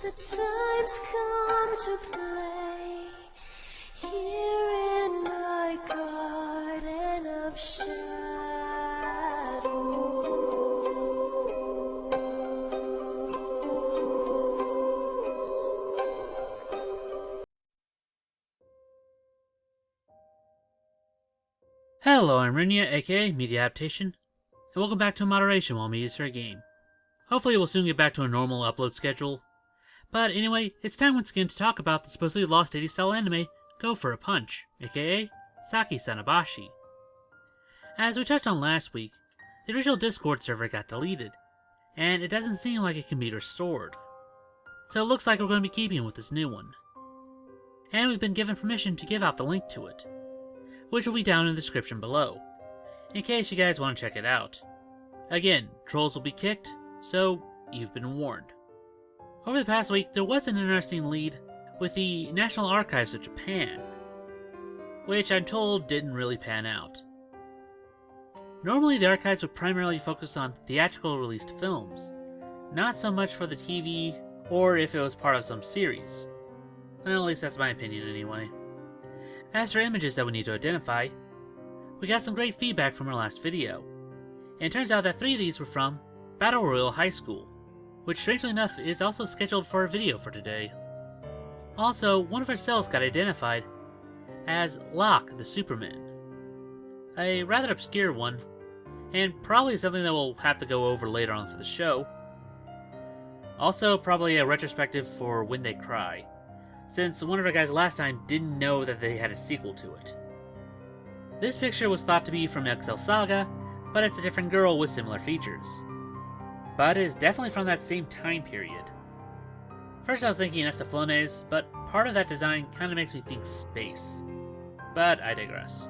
The time's come to play here in my garden of Hello, I'm Rinya, aka Media Adaptation, and welcome back to Moderation while Media Start a Game. Hopefully we'll soon get back to a normal upload schedule. But anyway, it's time once again to talk about the supposedly lost 80s style anime, Go for a Punch, aka Saki Sanobashi. As we touched on last week, the original Discord server got deleted, and it doesn't seem like it can be restored. So it looks like we're going to be keeping with this new one. And we've been given permission to give out the link to it, which will be down in the description below, in case you guys want to check it out. Again, trolls will be kicked, so you've been warned. Over the past week, there was an interesting lead with the National Archives of Japan, which I'm told didn't really pan out. Normally, the archives would primarily focus on theatrical released films, not so much for the TV or if it was part of some series. Well, at least that's my opinion anyway. As for images that we need to identify, we got some great feedback from our last video, and it turns out that 3 of these were from Battle Royale High School, which strangely enough is also scheduled for a video for today. Also, one of our cells got identified as Locke the Superman, a rather obscure one, and probably something that we'll have to go over later on for the show. Also, probably a retrospective for When They Cry, since one of our guys last time didn't know that they had a sequel to it. This picture was thought to be from XL Saga, but it's a different girl with similar features. But it is definitely from that same time period. First I was thinking Estaflones, but part of that design kinda makes me think space. But I digress.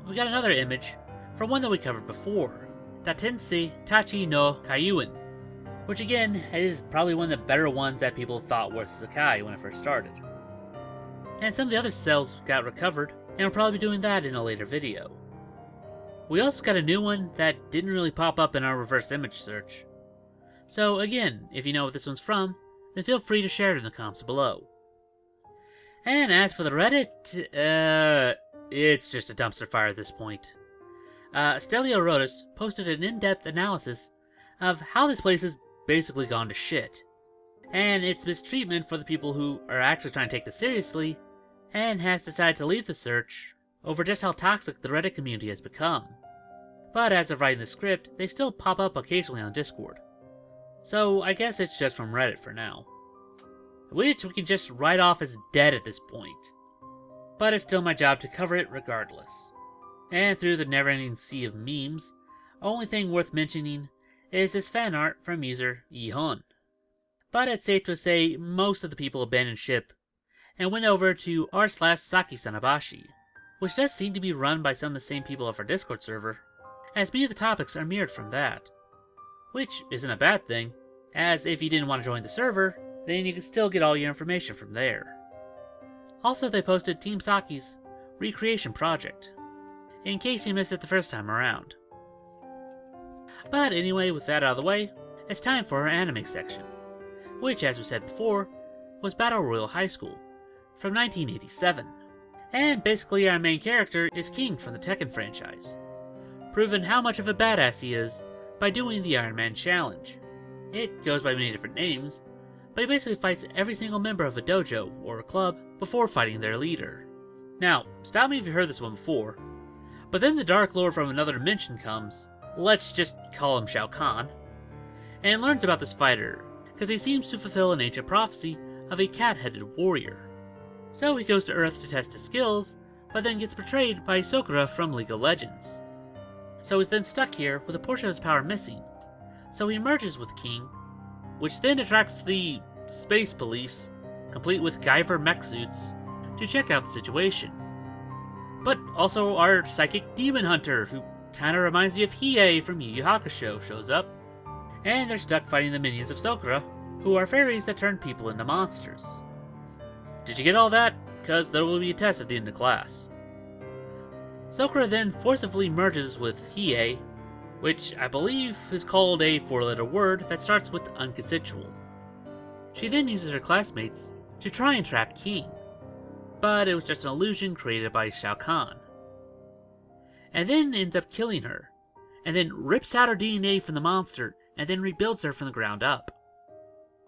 We got another image from one that we covered before, Datense Tachi no Kaiuen, which again is probably one of the better ones that people thought was Sakai when it first started. And some of the other cells got recovered, and we'll probably be doing that in a later video. We also got a new one that didn't really pop up in our reverse image search. So again, if you know what this one's from, then feel free to share it in the comments below. And as for the Reddit, it's just a dumpster fire at this point. Stelio Rotus posted an in-depth analysis of how this place has basically gone to shit, and its mistreatment for the people who are actually trying to take this seriously, and has decided to leave the search over just how toxic the Reddit community has become. But as of writing the script, they still pop up occasionally on Discord. So I guess it's just from Reddit for now, which we can just write off as dead at this point. But it's still my job to cover it regardless. And through the never-ending sea of memes, only thing worth mentioning is this fan art from user Yihon. But it's safe to say most of the people abandoned ship and went over to r/Saki Sanobashi, which does seem to be run by some of the same people of our Discord server, as many of the topics are mirrored from that. Which isn't a bad thing, as if you didn't want to join the server, then you can still get all your information from there. Also, they posted Team Saki's recreation project, in case you missed it the first time around. But anyway, with that out of the way, it's time for our anime section, which, as we said before, was Battle Royale High School, from 1987. And basically our main character is King from the Tekken franchise, proving how much of a badass he is by doing the Iron Man Challenge. It goes by many different names, but he basically fights every single member of a dojo or a club before fighting their leader. Now, stop me if you've heard this one before, but then the Dark Lord from another dimension comes, let's just call him Shao Kahn, and learns about this fighter, because he seems to fulfill an ancient prophecy of a cat-headed warrior. So he goes to Earth to test his skills, but then gets betrayed by Sakura from League of Legends. So he's then stuck here with a portion of his power missing, so he merges with King, which then attracts the Space Police, complete with Guyver mech suits, to check out the situation. But also our psychic demon hunter, who kinda reminds me of Hiei from Yu Yu Hakusho, shows up, and they're stuck fighting the minions of Sakura, who are fairies that turn people into monsters. Did you get all that? Because there will be a test at the end of class. Sakura then forcibly merges with Hiei, which I believe is called a 4-letter word that starts with unconsensual. She then uses her classmates to try and trap King, but it was just an illusion created by Shao Kahn. And then ends up killing her, and then rips out her DNA from the monster and then rebuilds her from the ground up.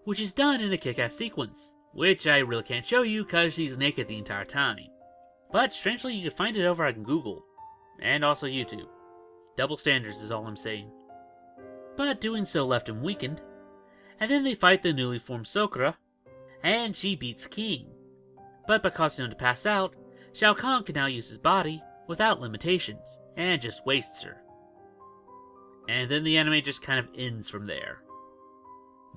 Which is done in a kick-ass sequence, which I really can't show you because she's naked the entire time. But strangely, you can find it over on Google, and also YouTube. Double standards is all I'm saying. But doing so left him weakened, and then they fight the newly formed Sakura, and she beats King. But by causing him to pass out, Shao Kahn can now use his body without limitations, and just wastes her. And then the anime just kind of ends from there.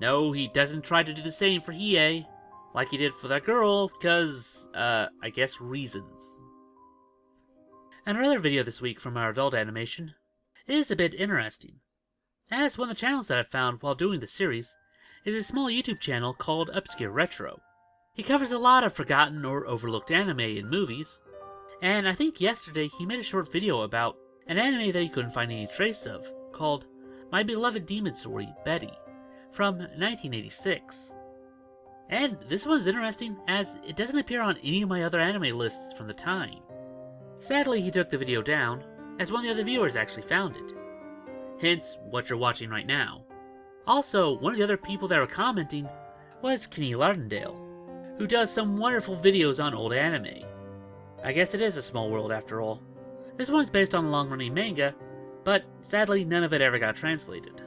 No, he doesn't try to do the same for Hiei, like he did for that girl, because, I guess reasons. And another video this week from our adult animation is a bit interesting, as one of the channels that I found while doing the series is a small YouTube channel called Obscure Retro. He covers a lot of forgotten or overlooked anime and movies, and I think yesterday he made a short video about an anime that he couldn't find any trace of, called My Beloved Demon Story, Betty, from 1986. And this one's interesting as it doesn't appear on any of my other anime lists from the time. Sadly, he took the video down, as one of the other viewers actually found it. Hence, what you're watching right now. Also, one of the other people that were commenting was Kenny Lardendale, who does some wonderful videos on old anime. I guess it is a small world after all. This one's based on a long-running manga, but sadly none of it ever got translated.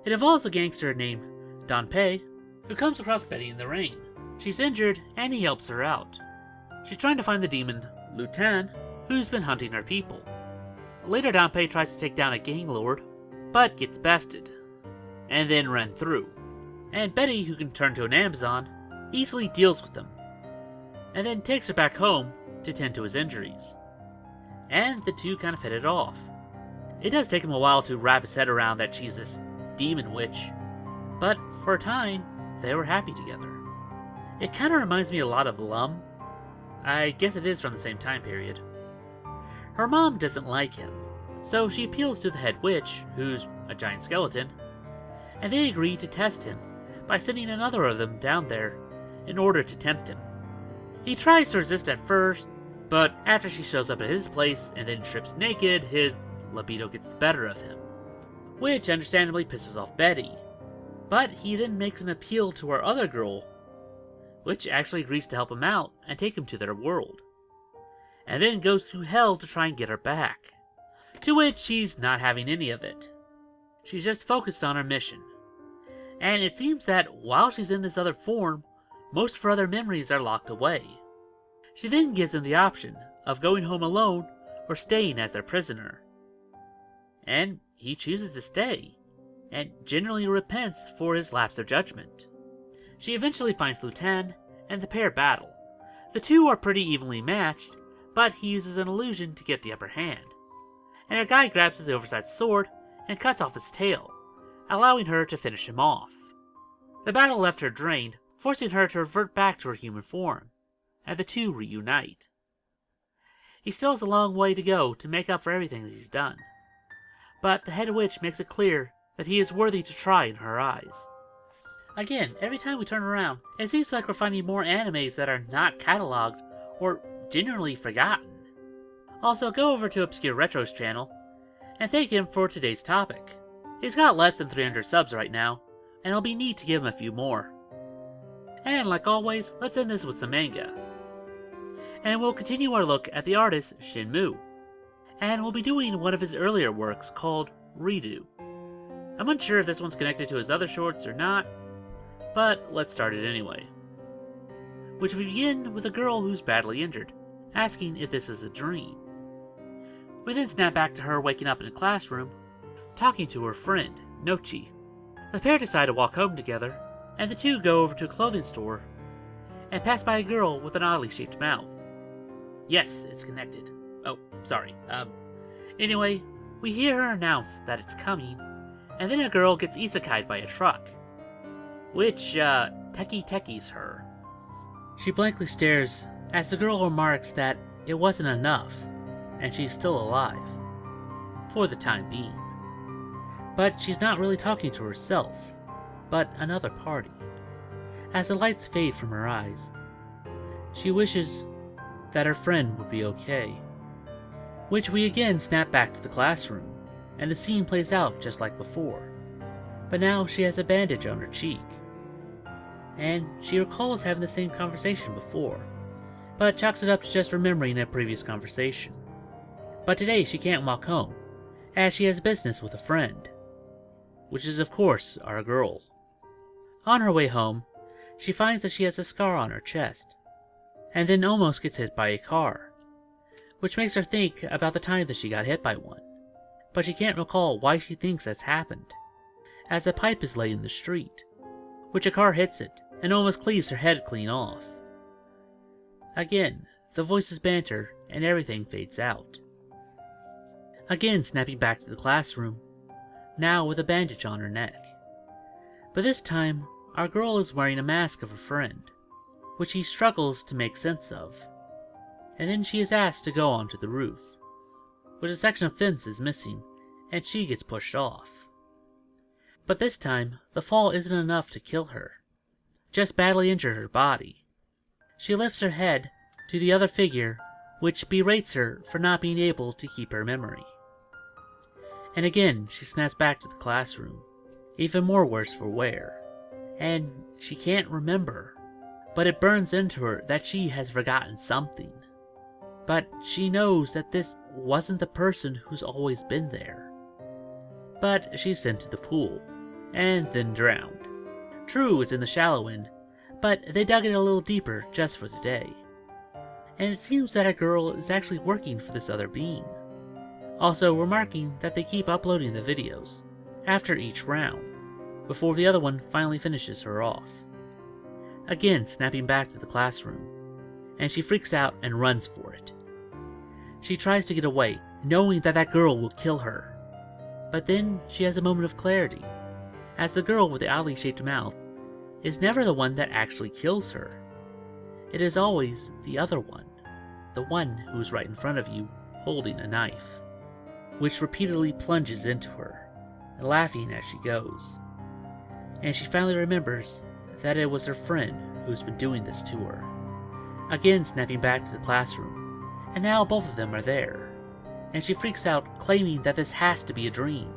It involves a gangster named Danpei, who comes across Betty in the rain. She's injured, and he helps her out. She's trying to find the demon Lutan, who's been hunting her people. Later, Danpei tries to take down a gang lord, but gets bested, and then run through. And Betty, who can turn to an Amazon, easily deals with him, and then takes her back home to tend to his injuries. And the two kind of hit it off. It does take him a while to wrap his head around that she's this demon witch, but for a time, they were happy together. It kind of reminds me a lot of Lum. I guess it is from the same time period. Her mom doesn't like him, so she appeals to the head witch, who's a giant skeleton, and they agree to test him by sending another of them down there in order to tempt him. He tries to resist at first, but after she shows up at his place and then trips naked, his libido gets the better of him, which understandably pisses off Betty. But he then makes an appeal to our other girl, which actually agrees to help him out and take him to their world, and then goes through hell to try and get her back, to which she's not having any of it. She's just focused on her mission, and it seems that while she's in this other form, most of her other memories are locked away. She then gives him the option of going home alone or staying as their prisoner, and he chooses to stay, and generally repents for his lapse of judgment. She eventually finds Lutan, and the pair battle. The two are pretty evenly matched, but he uses an illusion to get the upper hand, and a guy grabs his oversized sword and cuts off his tail, allowing her to finish him off. The battle left her drained, forcing her to revert back to her human form, and the two reunite. He still has a long way to go to make up for everything that he's done, but the head witch makes it clear that he is worthy to try in her eyes. Again, every time we turn around, it seems like we're finding more animes that are not cataloged or genuinely forgotten. Also, go over to Obscure Retro's channel and thank him for today's topic. He's got less than 300 subs right now, and it'll be neat to give him a few more. And like always, let's end this with some manga. And we'll continue our look at the artist Shinmu, and we'll be doing one of his earlier works called Redo. I'm unsure if this one's connected to his other shorts or not, but let's start it anyway. Which we begin with a girl who's badly injured, asking if this is a dream. We then snap back to her waking up in a classroom, talking to her friend, Nochi. The pair decide to walk home together, and the two go over to a clothing store and pass by a girl with an oddly shaped mouth. Yes, it's connected. Oh, sorry. Anyway, we hear her announce that it's coming, and then a girl gets isekai'd by a truck, which, techie's her. She blankly stares as the girl remarks that it wasn't enough, and she's still alive. For the time being. But she's not really talking to herself, but another party. as the lights fade from her eyes. She wishes that her friend would be okay. Which we again snap back to the classroom, and the scene plays out just like before. But now she has a bandage on her cheek. And she recalls having the same conversation before, but chalks it up to just remembering a previous conversation. But today she can't walk home, as she has business with a friend, which is of course our girl. On her way home, she finds that she has a scar on her chest, and then almost gets hit by a car, which makes her think about the time that she got hit by one. But she can't recall why she thinks that's happened, as a pipe is laid in the street, which a car hits it and almost cleaves her head clean off. Again, the voices banter and everything fades out. Again snapping back to the classroom, now with a bandage on her neck. But this time, our girl is wearing a mask of her friend, which she struggles to make sense of. And then she is asked to go onto the roof, which a section of fence is missing, and she gets pushed off. But this time, the fall isn't enough to kill her, just badly injure her body. She lifts her head to the other figure, which berates her for not being able to keep her memory. And again, she snaps back to the classroom, even more worse for wear. And she can't remember, but it burns into her that she has forgotten something. But she knows that this wasn't the person who's always been there. But she's sent to the pool, and then drowned. True, it's in the shallow end, but they dug it a little deeper just for the day. And it seems that a girl is actually working for this other being. Also remarking that they keep uploading the videos, after each round, before the other one finally finishes her off. Again snapping back to the classroom, and she freaks out and runs for it. She tries to get away, knowing that that girl will kill her. But then she has a moment of clarity, as the girl with the oddly shaped mouth is never the one that actually kills her. It is always the other one, the one who is right in front of you, holding a knife, which repeatedly plunges into her, laughing as she goes. And she finally remembers that it was her friend who's been doing this to her. Again snapping back to the classroom, and now both of them are there, and she freaks out, claiming that this has to be a dream.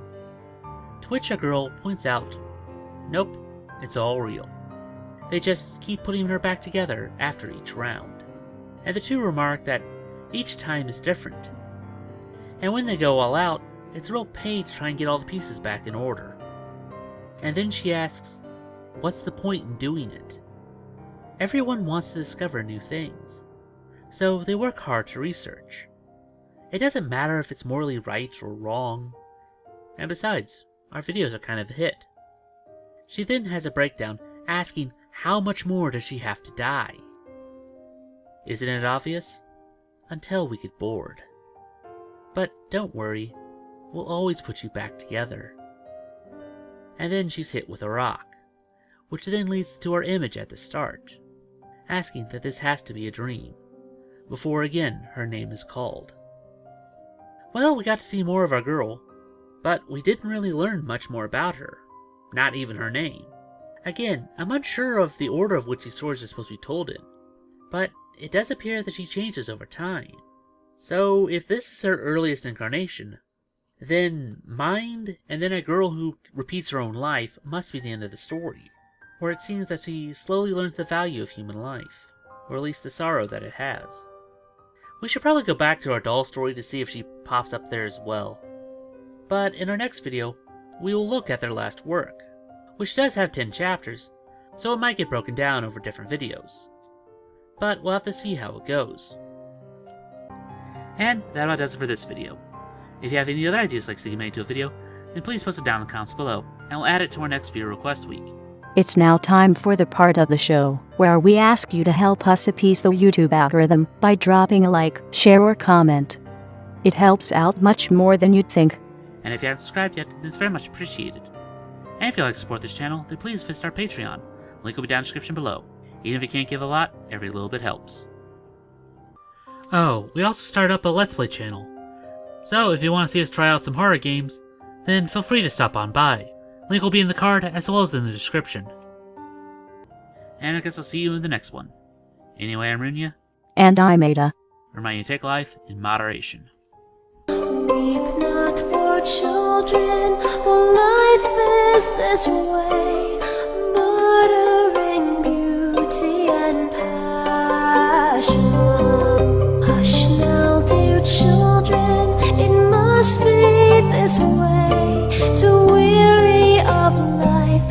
To which a girl points out, nope, it's all real. They just keep putting her back together after each round, and the two remark that each time is different. And when they go all out, it's a real pain to try and get all the pieces back in order. And then she asks, what's the point in doing it? Everyone wants to discover new things, so they work hard to research. It doesn't matter if it's morally right or wrong, and besides, our videos are kind of a hit. She then has a breakdown asking how much more does she have to die? Isn't it obvious? Until we get bored. But don't worry, we'll always put you back together. And then she's hit with a rock, which then leads to our image at the start, asking that this has to be a dream, before again her name is called. Well, we got to see more of our girl, but we didn't really learn much more about her, not even her name. Again, I'm unsure of the order of which these stories are supposed to be told in, but it does appear that she changes over time. So if this is her earliest incarnation, then Mind and then a girl who repeats her own life must be the end of the story, where it seems that she slowly learns the value of human life, or at least the sorrow that it has. We should probably go back to our doll story to see if she pops up there as well. But in our next video, we will look at their last work, which does have 10 chapters, so it might get broken down over different videos. But we'll have to see how it goes. And that about does it for this video. If you have any other ideas like seeing made into a video, then please post it down in the comments below, and we'll add it to our next viewer request week. It's now time for the part of the show where we ask you to help us appease the YouTube algorithm by dropping a like, share, or comment. It helps out much more than you'd think. And if you haven't subscribed yet, then it's very much appreciated. And if you'd like to support this channel, then please visit our Patreon. Link will be down in the description below. Even if you can't give a lot, every little bit helps. Oh, we also started up a Let's Play channel. So if you want to see us try out some horror games, then feel free to stop on by. Link will be in the card as well as in the description. and I guess I'll see you in the next one. Anyway, I'm Runya. And I'm Ada. Remind you to take life in moderation. Weep not, poor children, for life is this way, murdering beauty and passion. Hush now, dear children, it must be this way, to weary of life